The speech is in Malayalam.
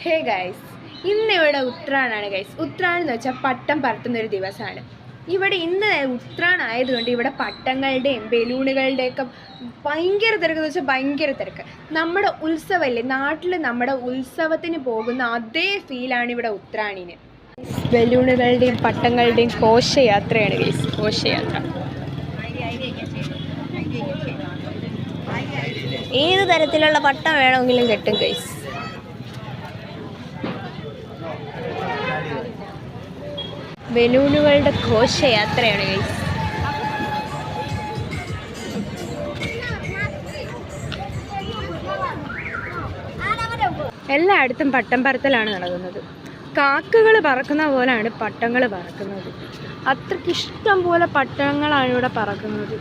ഹേ ഗൈസ്, ഇന്നിവിടെ ഉത്രാണാണ് ഗൈസ്. ഉത്രാണം എന്ന് വെച്ചാൽ പട്ടം പറത്തുന്നൊരു ദിവസമാണ്. ഇവിടെ ഇന്ന് ഉത്രാണം ആയതുകൊണ്ട് ഇവിടെ പട്ടങ്ങളുടെയും ബലൂണുകളുടെയൊക്കെ ഭയങ്കര തിരക്ക് എന്ന് വെച്ചാൽ ഭയങ്കര തിരക്ക്. നമ്മുടെ ഉത്സവമല്ലേ, നാട്ടിൽ നമ്മുടെ ഉത്സവത്തിന് പോകുന്ന അതേ ഫീലാണ് ഇവിടെ ഉത്രാണിന്. ബലൂണുകളുടെയും പട്ടങ്ങളുടെയും ഘോഷയാത്രയാണ് ഗൈസ്, ഘോഷയാത്ര. ഏത് തരത്തിലുള്ള പട്ടം വേണമെങ്കിലും കെട്ടും ഗൈസ്. ബലൂണുകളുടെ ഘോഷയാത്രയാണ് ഗൈസ്. എല്ലായിടത്തും പട്ടം പറത്തലാണ് നടക്കുന്നത്. കാക്കകൾ പറക്കുന്ന പോലെയാണ് പട്ടങ്ങൾ പറക്കുന്നത്. അത്രയ്ക്ക് ഇഷ്ടം പോലെ പട്ടങ്ങളാണ് ഇവിടെ പറക്കുന്നത്.